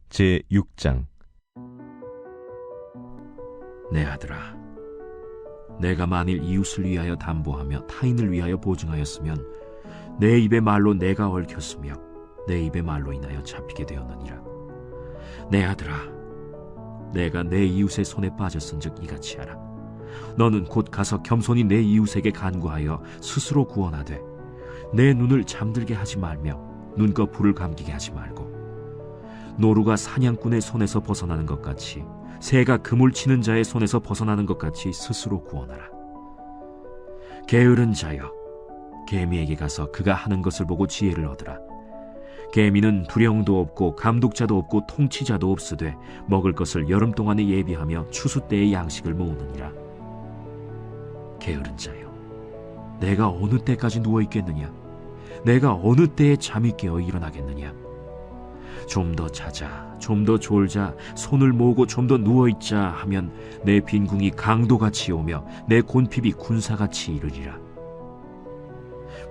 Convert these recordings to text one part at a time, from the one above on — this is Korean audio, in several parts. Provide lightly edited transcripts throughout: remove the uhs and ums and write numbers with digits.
제6장. 내 아들아, 내가 만일 이웃을 위하여 담보하며 타인을 위하여 보증하였으면 내 입의 말로 내가 얽혔으며 내 입의 말로 인하여 잡히게 되었느니라. 내 아들아, 내가 내 이웃의 손에 빠졌은즉 이같이 하라. 너는 곧 가서 겸손히 내 이웃에게 간구하여 스스로 구원하되 내 눈을 잠들게 하지 말며 눈꺼 불을 감기게 하지 말고, 노루가 사냥꾼의 손에서 벗어나는 것 같이 새가 그물 치는 자의 손에서 벗어나는 것 같이 스스로 구원하라. 게으른 자여, 개미에게 가서 그가 하는 것을 보고 지혜를 얻으라. 개미는 두령도 없고 감독자도 없고 통치자도 없으되 먹을 것을 여름 동안에 예비하며 추수 때의 양식을 모으느니라. 게으른 자여, 내가 어느 때까지 누워 있겠느냐? 내가 어느 때에 잠이 깨어 일어나겠느냐? 좀 더 자자, 좀 더 졸자, 손을 모으고 좀 더 누워있자 하면 내 빈궁이 강도같이 오며 내 곤핍이 군사같이 이르리라.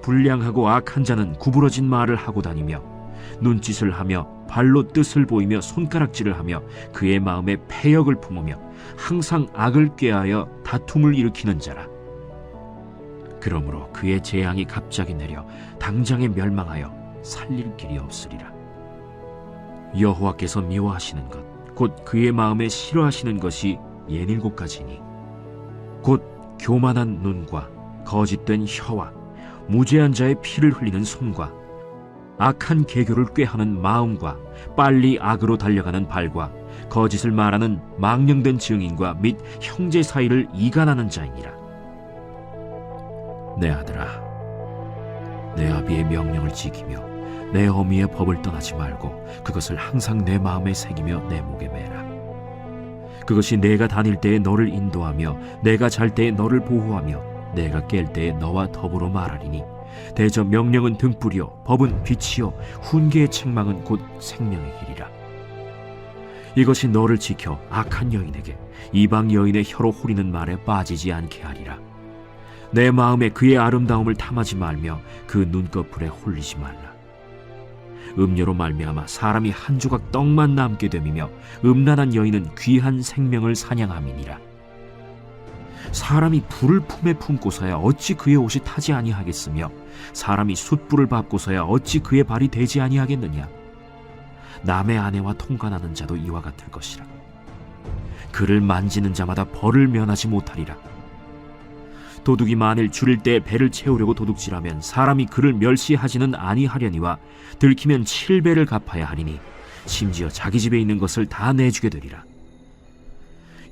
불량하고 악한 자는 구부러진 말을 하고 다니며 눈짓을 하며 발로 뜻을 보이며 손가락질을 하며 그의 마음에 패역을 품으며 항상 악을 꾀하여 다툼을 일으키는 자라. 그러므로 그의 재앙이 갑자기 내려 당장에 멸망하여 살릴 길이 없으리라. 여호와께서 미워하시는 것, 곧 그의 마음에 싫어하시는 것이 67가지니 곧 교만한 눈과 거짓된 혀와 무죄한 자의 피를 흘리는 손과 악한 계교를 꾀하는 마음과 빨리 악으로 달려가는 발과 거짓을 말하는 망령된 증인과 및 형제 사이를 이간하는 자이니라. 내 아들아, 내 아비의 명령을 지키며 내 어미의 법을 떠나지 말고 그것을 항상 내 마음에 새기며 내 목에 매라. 그것이 내가 다닐 때에 너를 인도하며 내가 잘 때에 너를 보호하며 내가 깰 때에 너와 더불어 말하리니, 대저 명령은 등불이요 법은 빛이요 훈계의 책망은 곧 생명의 길이라. 이것이 너를 지켜 악한 여인에게 이방 여인의 혀로 후리는 말에 빠지지 않게 하리라. 내 마음에 그의 아름다움을 탐하지 말며 그 눈꺼풀에 홀리지 말라. 음료로 말미암아 사람이 한 조각 떡만 남게 됨이며 음란한 여인은 귀한 생명을 사냥함이니라. 사람이 불을 품에 품고서야 어찌 그의 옷이 타지 아니하겠으며 사람이 숯불을 밟고서야 어찌 그의 발이 되지 아니하겠느냐. 남의 아내와 통관하는 자도 이와 같을 것이라. 그를 만지는 자마다 벌을 면하지 못하리라. 도둑이 만일 줄일 때 배를 채우려고 도둑질하면 사람이 그를 멸시하지는 아니하려니와 들키면 7배를 갚아야 하리니 심지어 자기 집에 있는 것을 다 내주게 되리라.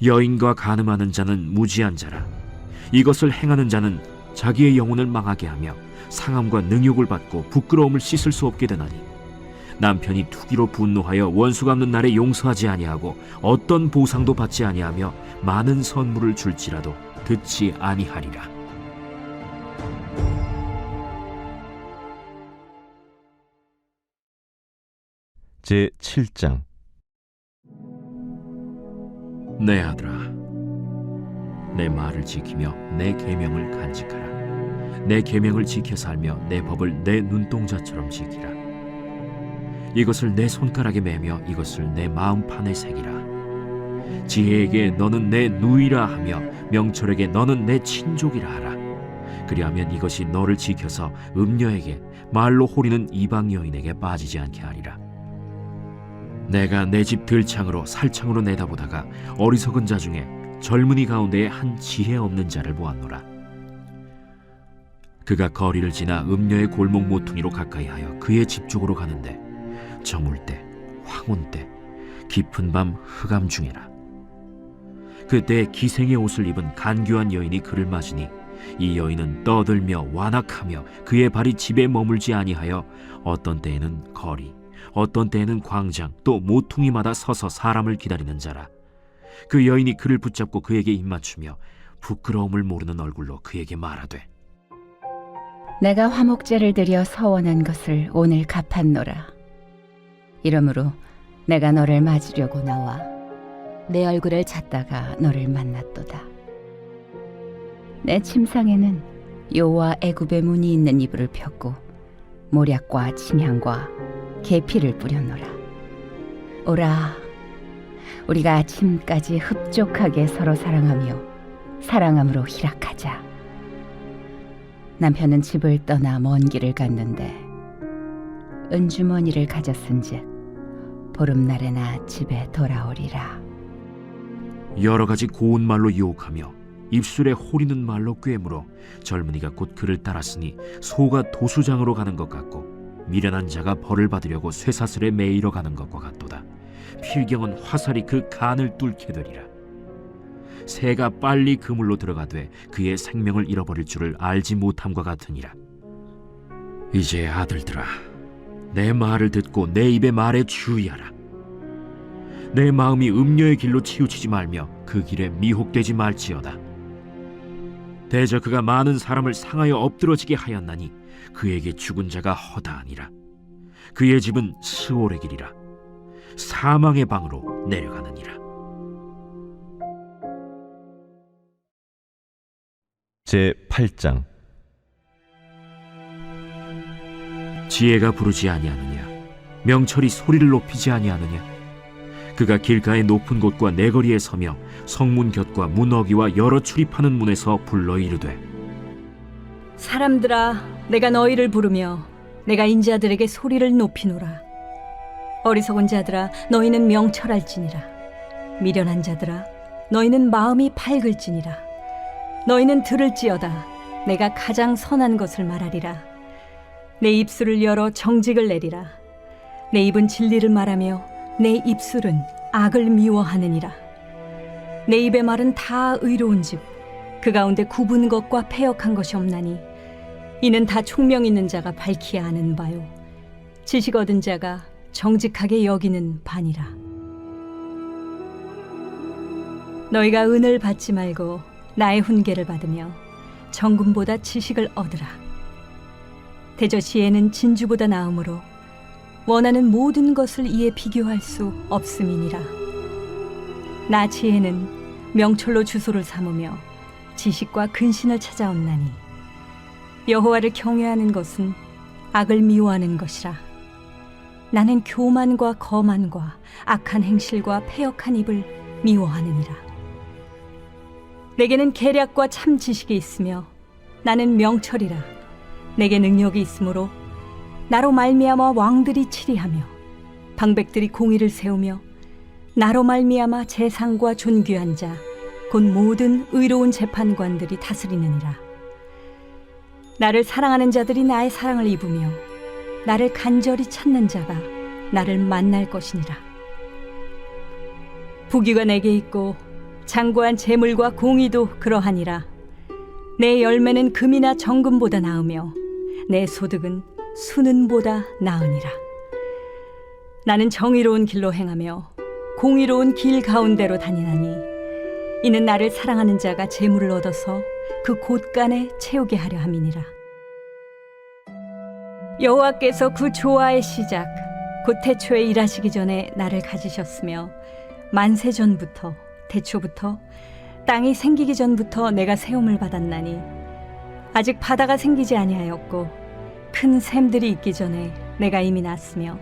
여인과 간음하는 자는 무지한 자라. 이것을 행하는 자는 자기의 영혼을 망하게 하며 상함과 능욕을 받고 부끄러움을 씻을 수 없게 되나니, 남편이 투기로 분노하여 원수 갚는 날에 용서하지 아니하고 어떤 보상도 받지 아니하며 많은 선물을 줄지라도 듣지 아니하리라. 제7장. 내 아들아, 내 말을 지키며 내 계명을 간직하라. 내 계명을 지켜 살며 내 법을 내 눈동자처럼 지키라. 이것을 내 손가락에 매며 이것을 내 마음판에 새기라. 지혜에게 너는 내 누이라 하며 명철에게 너는 내 친족이라 하라. 그리하면 이것이 너를 지켜서 음녀에게 말로 호리는 이방 여인에게 빠지지 않게 하리라. 내가 내 집 들창으로 살창으로 내다보다가 어리석은 자 중에 젊은이 가운데에 한 지혜 없는 자를 보았노라. 그가 거리를 지나 음녀의 골목 모퉁이로 가까이하여 그의 집 쪽으로 가는데 저물 때, 황혼 때, 깊은 밤 흑암 중에라. 그때 기생의 옷을 입은 간교한 여인이 그를 맞으니 이 여인은 떠들며 완악하며 그의 발이 집에 머물지 아니하여 어떤 때에는 거리, 어떤 때에는 광장, 또 모퉁이마다 서서 사람을 기다리는 자라. 그 여인이 그를 붙잡고 그에게 입맞추며 부끄러움을 모르는 얼굴로 그에게 말하되, 내가 화목제를 드려 서원한 것을 오늘 갚았노라. 이러므로 내가 너를 맞으려고 나와 내 얼굴을 찾다가 너를 만났도다. 내 침상에는 요와 애굽의 문이 있는 이불을 폈고 모략과 침향과 계피를 뿌렸노라. 오라, 우리가 아침까지 흡족하게 서로 사랑하며 사랑함으로 희락하자. 남편은 집을 떠나 먼 길을 갔는데 은주머니를 가졌은즉 보름날에나 집에 돌아오리라. 여러 가지 고운 말로 유혹하며 입술에 호리는 말로 꿰물어 젊은이가 곧 그를 따랐으니 소가 도수장으로 가는 것 같고 미련한 자가 벌을 받으려고 쇠사슬에 매이러 가는 것과 같도다. 필경은 화살이 그 간을 뚫게 되리라. 새가 빨리 그물로 들어가되 그의 생명을 잃어버릴 줄을 알지 못함과 같으니라. 이제 아들들아, 내 말을 듣고 내 입의 말에 주의하라. 내 마음이 음녀의 길로 치우치지 말며 그 길에 미혹되지 말지어다. 대저 그가 많은 사람을 상하여 엎드러지게 하였나니 그에게 죽은 자가 허다하니라. 그의 집은 스올의 길이라. 사망의 방으로 내려가느니라. 제8장. 지혜가 부르지 아니하느냐? 명철이 소리를 높이지 아니하느냐? 그가 길가의 높은 곳과 내거리에 서며 성문 곁과 문어기와 여러 출입하는 문에서 불러 이르되, 사람들아, 내가 너희를 부르며 내가 인자들에게 소리를 높이노라. 어리석은 자들아, 너희는 명철할지니라. 미련한 자들아, 너희는 마음이 밝을지니라. 너희는 들을지어다. 내가 가장 선한 것을 말하리라. 내 입술을 열어 정직을 내리라. 내 입은 진리를 말하며 내 입술은 악을 미워하느니라. 내 입의 말은 다 의로운즉 그 가운데 굽은 것과 패역한 것이 없나니 이는 다 총명 있는 자가 밝히야 하는 바요 지식 얻은 자가 정직하게 여기는 바니라. 너희가 은을 받지 말고 나의 훈계를 받으며 정금보다 지식을 얻으라. 대저 지혜는 진주보다 나음으로 원하는 모든 것을 이에 비교할 수 없음이니라. 나 지혜는 명철로 주소를 삼으며 지식과 근신을 찾아온나니 여호와를 경외하는 것은 악을 미워하는 것이라. 나는 교만과 거만과 악한 행실과 패역한 입을 미워하느니라. 내게는 계략과 참 지식이 있으며 나는 명철이라. 내게 능력이 있으므로 나로 말미암아 왕들이 치리하며 방백들이 공의를 세우며 나로 말미암아 재상과 존귀한 자 곧 모든 의로운 재판관들이 다스리느니라. 나를 사랑하는 자들이 나의 사랑을 입으며 나를 간절히 찾는 자가 나를 만날 것이니라. 부귀가 내게 있고 장구한 재물과 공의도 그러하니라. 내 열매는 금이나 정금보다 나으며 내 소득은 수는보다 나으니라. 나는 정의로운 길로 행하며 공의로운 길 가운데로 다니나니 이는 나를 사랑하는 자가 재물을 얻어서 그 곳간에 채우게 하려 함이니라. 여호와께서 그 조화의 시작 곧 태초에 일하시기 전에 나를 가지셨으며 만세 전부터 태초부터 땅이 생기기 전부터 내가 세움을 받았나니 아직 바다가 생기지 아니하였고 큰 샘들이 있기 전에 내가 이미 났으며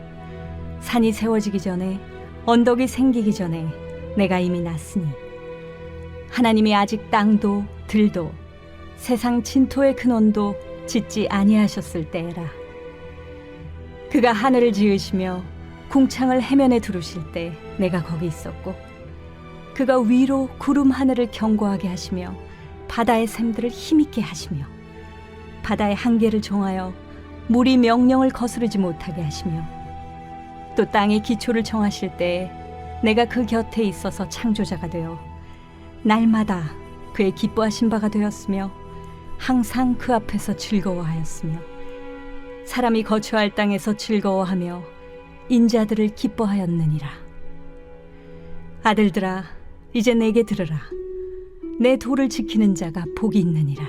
산이 세워지기 전에 언덕이 생기기 전에 내가 이미 났으니 하나님이 아직 땅도 들도 세상 진토의 근원도 짓지 아니하셨을 때라. 그가 하늘을 지으시며 궁창을 해면에 두르실 때 내가 거기 있었고 그가 위로 구름 하늘을 견고하게 하시며 바다의 샘들을 힘있게 하시며 바다의 한계를 정하여 물이 명령을 거스르지 못하게 하시며 또 땅의 기초를 정하실 때에 내가 그 곁에 있어서 창조자가 되어 날마다 그의 기뻐하신 바가 되었으며 항상 그 앞에서 즐거워하였으며 사람이 거처할 땅에서 즐거워하며 인자들을 기뻐하였느니라. 아들들아, 이제 내게 들으라. 내 도를 지키는 자가 복이 있느니라.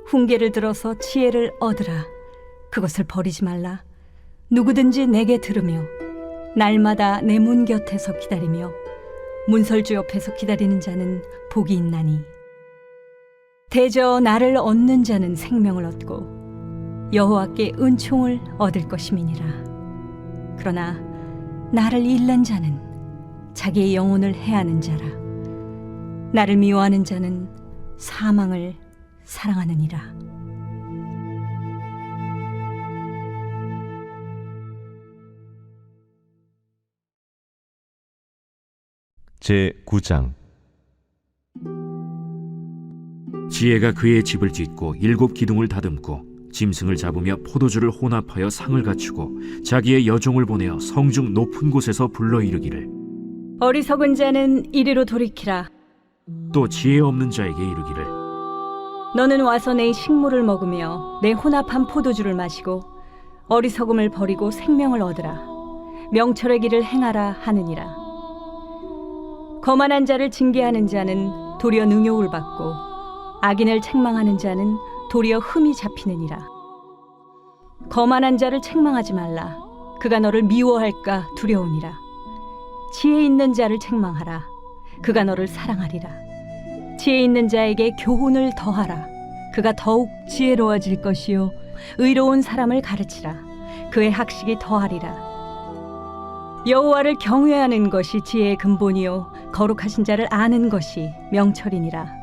훈계를 들어서 지혜를 얻으라. 그것을 버리지 말라. 누구든지 내게 들으며 날마다 내 문 곁에서 기다리며 문설주 옆에서 기다리는 자는 복이 있나니 대저 나를 얻는 자는 생명을 얻고 여호와께 은총을 얻을 것임이니라. 그러나 나를 잃는 자는 자기의 영혼을 해하는 자라. 나를 미워하는 자는 사망을 사랑하느니라. 제9장. 지혜가 그의 집을 짓고 7 기둥을 다듬고 짐승을 잡으며 포도주를 혼합하여 상을 갖추고 자기의 여종을 보내어 성중 높은 곳에서 불러 이르기를, 어리석은 자는 이리로 돌이키라. 또 지혜 없는 자에게 이르기를, 너는 와서 내 식물을 먹으며 내 혼합한 포도주를 마시고 어리석음을 버리고 생명을 얻으라. 명철의 길을 행하라 하느니라. 거만한 자를 징계하는 자는 도리어 능욕을 받고 악인을 책망하는 자는 도리어 흠이 잡히느니라. 거만한 자를 책망하지 말라. 그가 너를 미워할까 두려우니라. 지혜 있는 자를 책망하라. 그가 너를 사랑하리라. 지혜 있는 자에게 교훈을 더하라. 그가 더욱 지혜로워질 것이요 의로운 사람을 가르치라. 그의 학식이 더하리라. 여호와를 경외하는 것이 지혜의 근본이요 거룩하신 자를 아는 것이 명철이니라.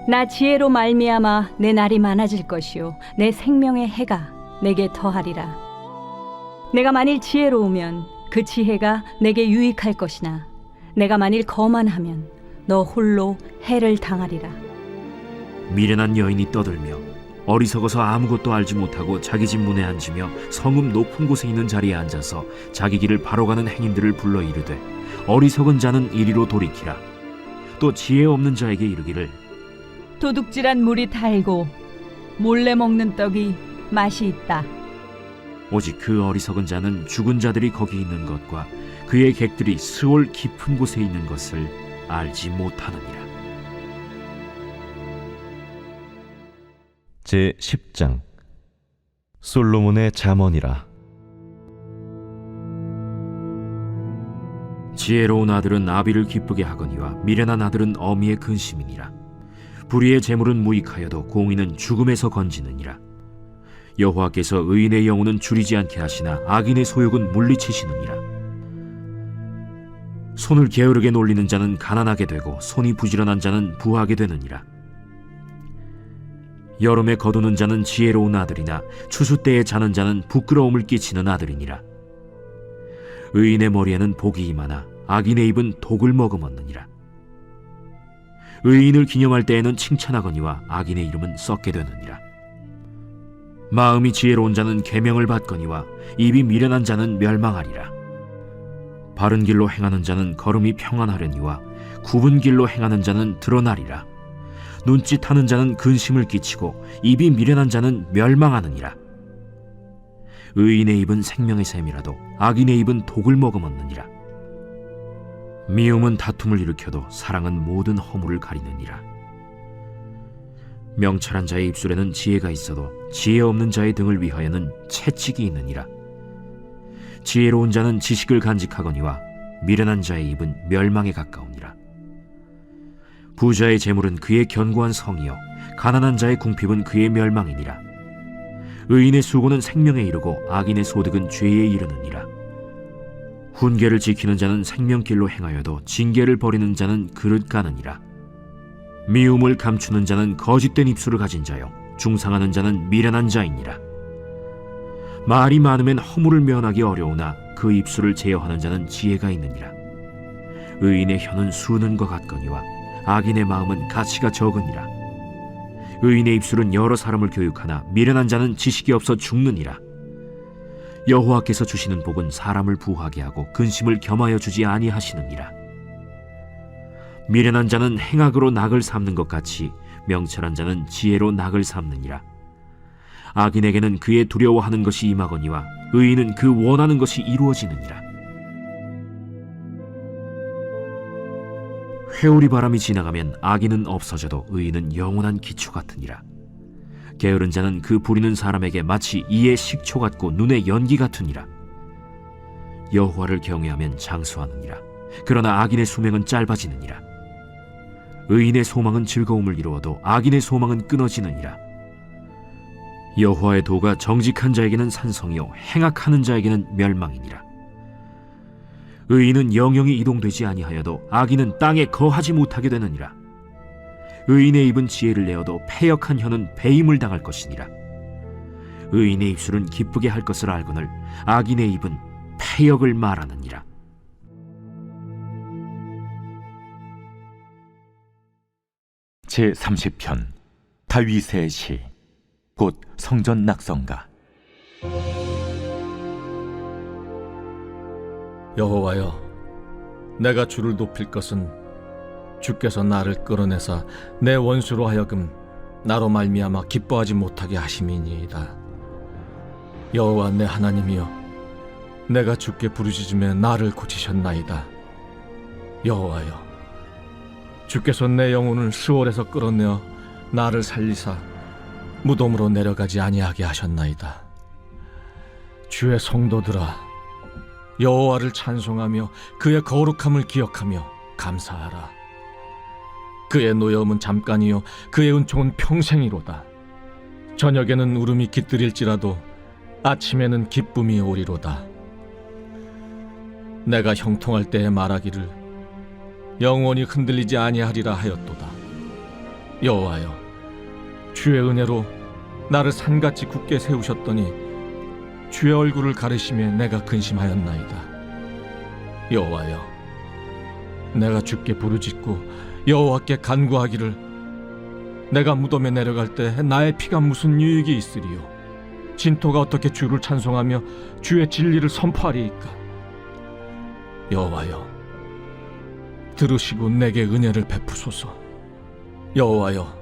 나 지혜로 말미암아 내 날이 많아질 것이요 내 생명의 해가 내게 더하리라. 내가 만일 지혜로우면 그 지혜가 내게 유익할 것이나 내가 만일 거만하면 너 홀로 해를 당하리라. 미련한 여인이 떠들며 어리석어서 아무것도 알지 못하고 자기 집 문에 앉으며 성읍 높은 곳에 있는 자리에 앉아서 자기 길을 바로 가는 행인들을 불러 이르되, 어리석은 자는 이리로 돌이키라. 또 지혜 없는 자에게 이르기를, 도둑질한 물이 달고 몰래 먹는 떡이 맛이 있다. 오직 그 어리석은 자는 죽은 자들이 거기 있는 것과 그의 객들이 스올 깊은 곳에 있는 것을 알지 못하느니라. 제10장. 솔로몬의 잠언이라. 지혜로운 아들은 아비를 기쁘게 하거니와 미련한 아들은 어미의 근심이니라. 불의의 재물은 무익하여도 공의는 죽음에서 건지느니라. 여호와께서 의인의 영혼은 줄이지 않게 하시나 악인의 소욕은 물리치시느니라. 손을 게으르게 놀리는 자는 가난하게 되고 손이 부지런한 자는 부하게 되느니라. 여름에 거두는 자는 지혜로운 아들이나 추수 때에 자는 자는 부끄러움을 끼치는 아들이니라. 의인의 머리에는 복이 임하나 악인의 입은 독을 머금었느니라. 의인을 기념할 때에는 칭찬하거니와 악인의 이름은 썩게 되느니라. 마음이 지혜로운 자는 계명을 받거니와 입이 미련한 자는 멸망하리라. 바른 길로 행하는 자는 걸음이 평안하려니와 굽은 길로 행하는 자는 드러나리라. 눈짓하는 자는 근심을 끼치고 입이 미련한 자는 멸망하느니라. 의인의 입은 생명의 샘이라도 악인의 입은 독을 머금었느니라. 미움은 다툼을 일으켜도 사랑은 모든 허물을 가리느니라. 명철한 자의 입술에는 지혜가 있어도 지혜 없는 자의 등을 위하여는 채찍이 있느니라. 지혜로운 자는 지식을 간직하거니와 미련한 자의 입은 멸망에 가까우니라. 부자의 재물은 그의 견고한 성이요 가난한 자의 궁핍은 그의 멸망이니라. 의인의 수고는 생명에 이르고 악인의 소득은 죄에 이르느니라. 훈계를 지키는 자는 생명길로 행하여도 징계를 버리는 자는 그릇 가느니라. 미움을 감추는 자는 거짓된 입술을 가진 자요 중상하는 자는 미련한 자이니라. 말이 많으면 허물을 면하기 어려우나 그 입술을 제어하는 자는 지혜가 있느니라. 의인의 혀는 수는과 같거니와 악인의 마음은 가치가 적으니라. 의인의 입술은 여러 사람을 교육하나 미련한 자는 지식이 없어 죽느니라. 여호와께서 주시는 복은 사람을 부하게 하고 근심을 겸하여 주지 아니하시느니라. 미련한 자는 행악으로 낙을 삼는 것 같이 명철한 자는 지혜로 낙을 삼느니라. 악인에게는 그의 두려워하는 것이 임하거니와 의인은 그 원하는 것이 이루어지느니라. 회오리 바람이 지나가면 악인은 없어져도 의인은 영원한 기초 같으니라. 게으른 자는 그 부리는 사람에게 마치 이의 식초 같고 눈의 연기 같으니라. 여호와를 경외하면 장수하느니라. 그러나 악인의 수명은 짧아지느니라. 의인의 소망은 즐거움을 이루어도 악인의 소망은 끊어지느니라. 여호와의 도가 정직한 자에게는 산성이요 행악하는 자에게는 멸망이니라. 의인은 영영이 이동되지 아니하여도 악인은 땅에 거하지 못하게 되느니라. 의인의 입은 지혜를 내어도 패역한 혀는 배임을 당할 것이니라. 의인의 입술은 기쁘게 할 것을 알거늘 악인의 입은 패역을 말하느니라. 제30편 다윗의 시 곧 성전 낙성가. 여호와여, 내가 주를 높일 것은 주께서 나를 끌어내사 내 원수로 하여금 나로 말미암아 기뻐하지 못하게 하심이니이다. 여호와 내 하나님이여, 내가 주께 부르짖음에 나를 고치셨나이다. 여호와여, 주께서 내 영혼을 수월에서 끌어내어 나를 살리사 무덤으로 내려가지 아니하게 하셨나이다. 주의 성도들아, 여호와를 찬송하며 그의 거룩함을 기억하며 감사하라. 그의 노여움은 잠깐이요 그의 은총은 평생이로다. 저녁에는 울음이 깃들일지라도 아침에는 기쁨이 오리로다. 내가 형통할 때에 말하기를 영원히 흔들리지 아니하리라 하였도다. 여호와여, 주의 은혜로 나를 산같이 굳게 세우셨더니 주의 얼굴을 가르시며 내가 근심하였나이다. 여호와여, 내가 주께 부르짖고 여호와께 간구하기를 내가 무덤에 내려갈 때 나의 피가 무슨 유익이 있으리요? 진토가 어떻게 주를 찬송하며 주의 진리를 선포하리이까? 여호와여, 들으시고 내게 은혜를 베푸소서. 여호와여,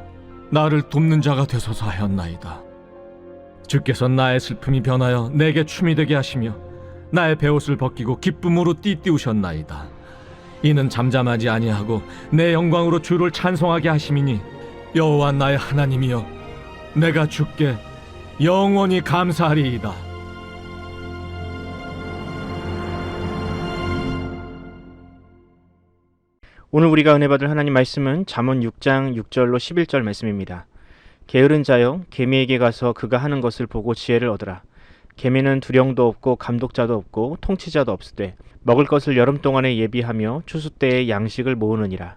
나를 돕는 자가 되소서 하였나이다. 주께서 나의 슬픔이 변하여 내게 춤이 되게 하시며 나의 베옷을 벗기고 기쁨으로 띠띠우셨나이다. 이는 잠잠하지 아니하고 내 영광으로 주를 찬송하게 하심이니 여호와 나의 하나님이여, 내가 주께 영원히 감사하리이다. 오늘 우리가 은혜 받을 하나님 말씀은 잠언 6장 6절로 11절 말씀입니다. 게으른 자여, 개미에게 가서 그가 하는 것을 보고 지혜를 얻으라. 개미는 두령도 없고 감독자도 없고 통치자도 없으되 먹을 것을 여름 동안에 예비하며 추수 때에 양식을 모으느니라.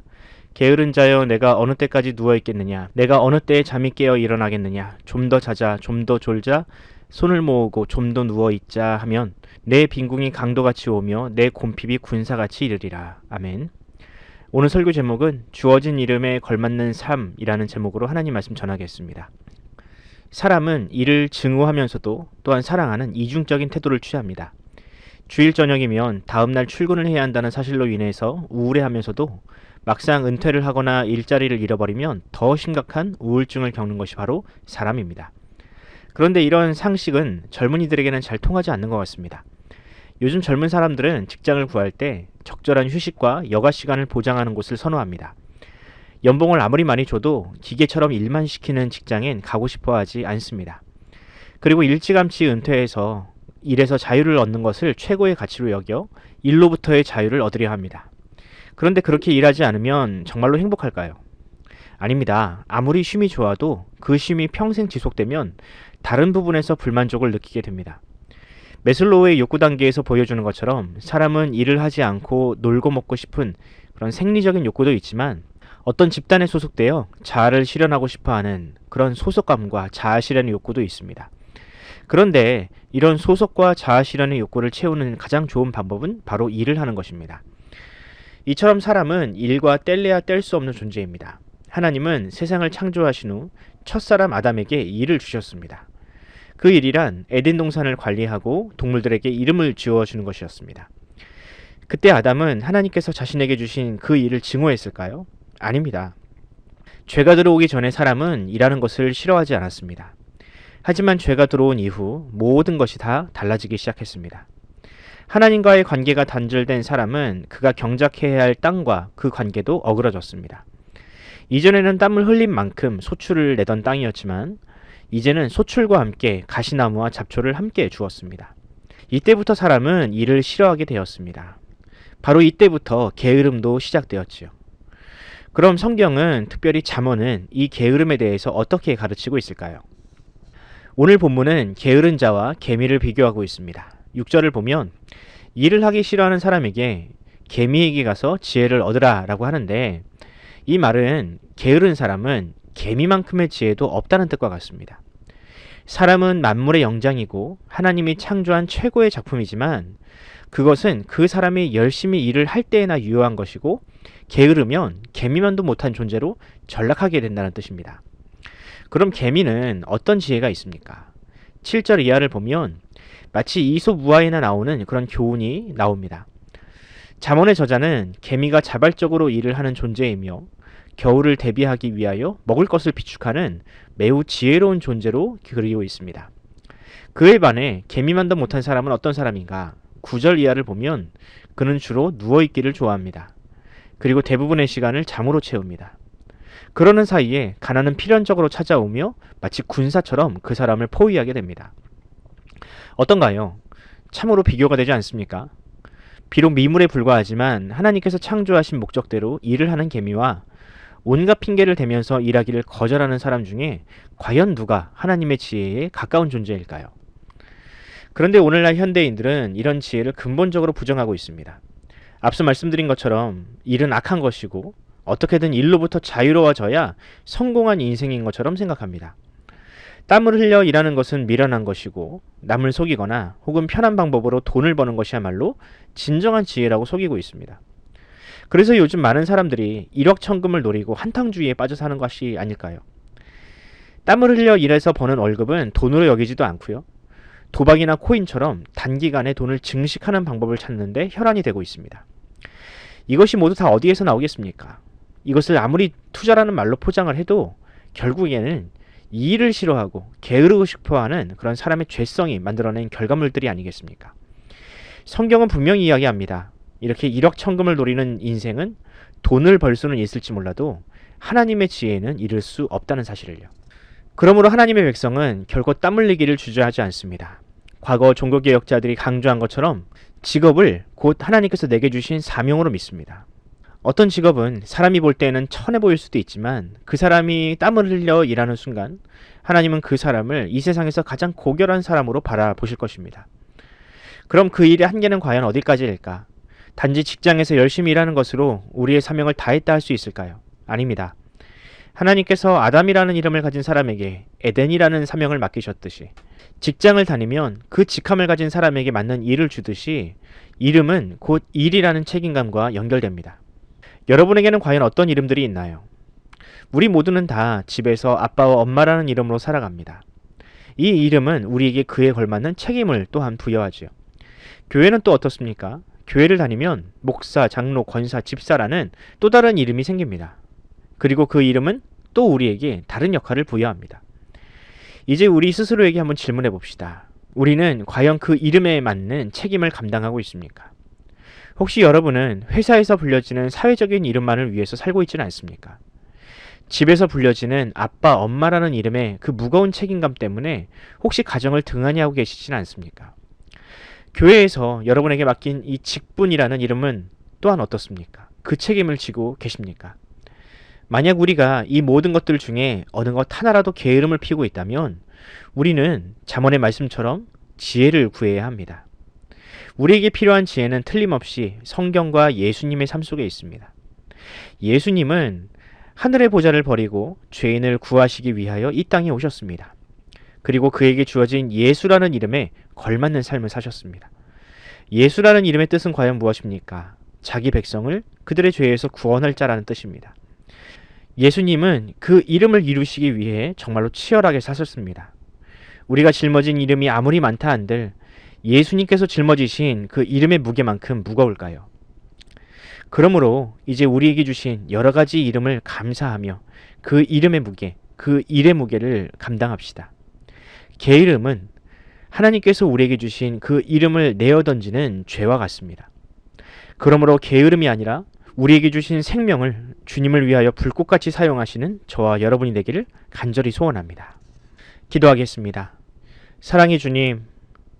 게으른 자여, 내가 어느 때까지 누워 있겠느냐? 내가 어느 때에 잠이 깨어 일어나겠느냐? 좀 더 자자, 좀 더 졸자, 손을 모으고 좀 더 누워 있자 하면 내 빈궁이 강도같이 오며 내 곰핍이 군사같이 이르리라. 아멘. 오늘 설교 제목은 주어진 이름에 걸맞는 삶이라는 제목으로 하나님 말씀 전하겠습니다. 사람은 이를 증오하면서도 또한 사랑하는 이중적인 태도를 취합니다. 주일 저녁이면 다음날 출근을 해야 한다는 사실로 인해서 우울해하면서도 막상 은퇴를 하거나 일자리를 잃어버리면 더 심각한 우울증을 겪는 것이 바로 사람입니다. 그런데 이런 상식은 젊은이들에게는 잘 통하지 않는 것 같습니다. 요즘 젊은 사람들은 직장을 구할 때 적절한 휴식과 여가 시간을 보장하는 곳을 선호합니다. 연봉을 아무리 많이 줘도 기계처럼 일만 시키는 직장엔 가고 싶어 하지 않습니다. 그리고 일찌감치 은퇴해서 일에서 자유를 얻는 것을 최고의 가치로 여겨 일로부터의 자유를 얻으려 합니다. 그런데 그렇게 일하지 않으면 정말로 행복할까요? 아닙니다. 아무리 쉼이 좋아도 그 쉼이 평생 지속되면 다른 부분에서 불만족을 느끼게 됩니다. 매슬로우의 욕구 단계에서 보여주는 것처럼 사람은 일을 하지 않고 놀고 먹고 싶은 그런 생리적인 욕구도 있지만 어떤 집단에 소속되어 자아를 실현하고 싶어하는 그런 소속감과 자아 실현의 욕구도 있습니다. 그런데 이런 소속과 자아 실현의 욕구를 채우는 가장 좋은 방법은 바로 일을 하는 것입니다. 이처럼 사람은 일과 뗄래야 뗄 수 없는 존재입니다. 하나님은 세상을 창조하신 후 첫사람 아담에게 일을 주셨습니다. 그 일이란 에덴 동산을 관리하고 동물들에게 이름을 지어주는 것이었습니다. 그때 아담은 하나님께서 자신에게 주신 그 일을 증오했을까요? 아닙니다. 죄가 들어오기 전에 사람은 일하는 것을 싫어하지 않았습니다. 하지만 죄가 들어온 이후 모든 것이 다 달라지기 시작했습니다. 하나님과의 관계가 단절된 사람은 그가 경작해야 할 땅과 그 관계도 어그러졌습니다. 이전에는 땀을 흘린 만큼 소출을 내던 땅이었지만 이제는 소출과 함께 가시나무와 잡초를 함께 주었습니다. 이때부터 사람은 일을 싫어하게 되었습니다. 바로 이때부터 게으름도 시작되었지요. 그럼 성경은, 특별히 잠언은 이 게으름에 대해서 어떻게 가르치고 있을까요? 오늘 본문은 게으른 자와 개미를 비교하고 있습니다. 6절을 보면 일을 하기 싫어하는 사람에게 개미에게 가서 지혜를 얻으라 라고 하는데, 이 말은 게으른 사람은 개미만큼의 지혜도 없다는 뜻과 같습니다. 사람은 만물의 영장이고 하나님이 창조한 최고의 작품이지만 그것은 그 사람이 열심히 일을 할 때에나 유효한 것이고, 게으르면 개미만도 못한 존재로 전락하게 된다는 뜻입니다. 그럼 개미는 어떤 지혜가 있습니까? 7절 이하를 보면 마치 이솝 우화에나 나오는 그런 교훈이 나옵니다. 잠언의 저자는 개미가 자발적으로 일을 하는 존재이며 겨울을 대비하기 위하여 먹을 것을 비축하는 매우 지혜로운 존재로 그리고 있습니다. 그에 반해 개미만도 못한 사람은 어떤 사람인가? 9절 이하를 보면 그는 주로 누워있기를 좋아합니다. 그리고 대부분의 시간을 잠으로 채웁니다. 그러는 사이에 가난은 필연적으로 찾아오며 마치 군사처럼 그 사람을 포위하게 됩니다. 어떤가요? 참으로 비교가 되지 않습니까? 비록 미물에 불과하지만 하나님께서 창조하신 목적대로 일을 하는 개미와 온갖 핑계를 대면서 일하기를 거절하는 사람 중에 과연 누가 하나님의 지혜에 가까운 존재일까요? 그런데 오늘날 현대인들은 이런 지혜를 근본적으로 부정하고 있습니다. 앞서 말씀드린 것처럼 일은 악한 것이고 어떻게든 일로부터 자유로워져야 성공한 인생인 것처럼 생각합니다. 땀을 흘려 일하는 것은 미련한 것이고 남을 속이거나 혹은 편한 방법으로 돈을 버는 것이야말로 진정한 지혜라고 속이고 있습니다. 그래서 요즘 많은 사람들이 일확천금을 노리고 한탕주의에 빠져 사는 것이 아닐까요? 땀을 흘려 일해서 버는 월급은 돈으로 여기지도 않고요. 도박이나 코인처럼 단기간에 돈을 증식하는 방법을 찾는데 혈안이 되고 있습니다. 이것이 모두 다 어디에서 나오겠습니까? 이것을 아무리 투자라는 말로 포장을 해도 결국에는 이 일을 싫어하고 게으르고 싶어하는 그런 사람의 죄성이 만들어낸 결과물들이 아니겠습니까? 성경은 분명히 이야기합니다. 이렇게 일확천금을 노리는 인생은 돈을 벌 수는 있을지 몰라도 하나님의 지혜는 이룰 수 없다는 사실을요. 그러므로 하나님의 백성은 결코 땀 흘리기를 주저하지 않습니다. 과거 종교개혁자들이 강조한 것처럼 직업을 곧 하나님께서 내게 주신 사명으로 믿습니다. 어떤 직업은 사람이 볼 때는 천해 보일 수도 있지만 그 사람이 땀을 흘려 일하는 순간 하나님은 그 사람을 이 세상에서 가장 고결한 사람으로 바라보실 것입니다. 그럼 그 일의 한계는 과연 어디까지일까? 단지 직장에서 열심히 일하는 것으로 우리의 사명을 다했다 할 수 있을까요? 아닙니다. 하나님께서 아담이라는 이름을 가진 사람에게 에덴이라는 사명을 맡기셨듯이 직장을 다니면 그 직함을 가진 사람에게 맞는 일을 주듯이 이름은 곧 일이라는 책임감과 연결됩니다. 여러분에게는 과연 어떤 이름들이 있나요? 우리 모두는 다 집에서 아빠와 엄마라는 이름으로 살아갑니다. 이 이름은 우리에게 그에 걸맞는 책임을 또한 부여하지요. 교회는 또 어떻습니까? 교회를 다니면 목사, 장로, 권사, 집사라는 또 다른 이름이 생깁니다. 그리고 그 이름은 또 우리에게 다른 역할을 부여합니다. 이제 우리 스스로에게 한번 질문해 봅시다. 우리는 과연 그 이름에 맞는 책임을 감당하고 있습니까? 혹시 여러분은 회사에서 불려지는 사회적인 이름만을 위해서 살고 있지는 않습니까? 집에서 불려지는 아빠, 엄마라는 이름의 그 무거운 책임감 때문에 혹시 가정을 등한히 하고 계시지는 않습니까? 교회에서 여러분에게 맡긴 이 직분이라는 이름은 또한 어떻습니까? 그 책임을 지고 계십니까? 만약 우리가 이 모든 것들 중에 어느 것 하나라도 게으름을 피우고 있다면 우리는 잠언의 말씀처럼 지혜를 구해야 합니다. 우리에게 필요한 지혜는 틀림없이 성경과 예수님의 삶 속에 있습니다. 예수님은 하늘의 보좌를 버리고 죄인을 구하시기 위하여 이 땅에 오셨습니다. 그리고 그에게 주어진 예수라는 이름에 걸맞는 삶을 사셨습니다. 예수라는 이름의 뜻은 과연 무엇입니까? 자기 백성을 그들의 죄에서 구원할 자라는 뜻입니다. 예수님은 그 이름을 이루시기 위해 정말로 치열하게 사셨습니다. 우리가 짊어진 이름이 아무리 많다 한들 예수님께서 짊어지신 그 이름의 무게만큼 무거울까요? 그러므로 이제 우리에게 주신 여러 가지 이름을 감사하며 그 이름의 무게, 그 일의 무게를 감당합시다. 게으름은 하나님께서 우리에게 주신 그 이름을 내어 던지는 죄와 같습니다. 그러므로 게으름이 아니라 우리에게 주신 생명을 주님을 위하여 불꽃같이 사용하시는 저와 여러분이 되기를 간절히 소원합니다. 기도하겠습니다. 사랑의 주님,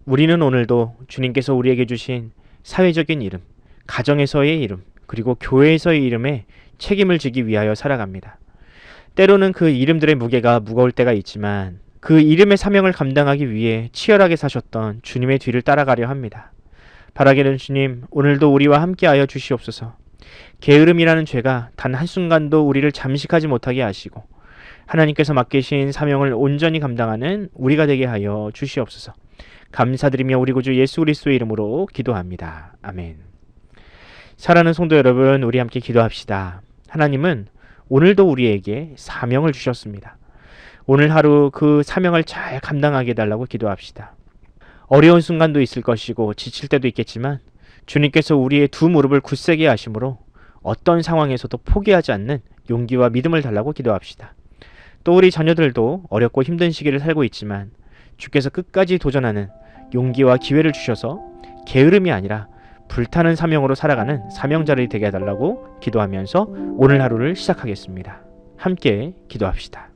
우리는 오늘도 주님께서 우리에게 주신 사회적인 이름, 가정에서의 이름, 그리고 교회에서의 이름에 책임을 지기 위하여 살아갑니다. 때로는 그 이름들의 무게가 무거울 때가 있지만 그 이름의 사명을 감당하기 위해 치열하게 사셨던 주님의 뒤를 따라가려 합니다. 바라기는 주님, 오늘도 우리와 함께하여 주시옵소서. 게으름이라는 죄가 단 한순간도 우리를 잠식하지 못하게 하시고 하나님께서 맡기신 사명을 온전히 감당하는 우리가 되게 하여 주시옵소서. 감사드리며 우리 구주 예수 그리스도의 이름으로 기도합니다. 아멘. 사랑하는 성도 여러분, 우리 함께 기도합시다. 하나님은 오늘도 우리에게 사명을 주셨습니다. 오늘 하루 그 사명을 잘 감당하게 해달라고 기도합시다. 어려운 순간도 있을 것이고 지칠 때도 있겠지만 주님께서 우리의 두 무릎을 굳세게 하심으로 어떤 상황에서도 포기하지 않는 용기와 믿음을 달라고 기도합시다. 또 우리 자녀들도 어렵고 힘든 시기를 살고 있지만 주께서 끝까지 도전하는 용기와 기회를 주셔서 게으름이 아니라 불타는 사명으로 살아가는 사명자를 되게 해달라고 기도하면서 오늘 하루를 시작하겠습니다. 함께 기도합시다.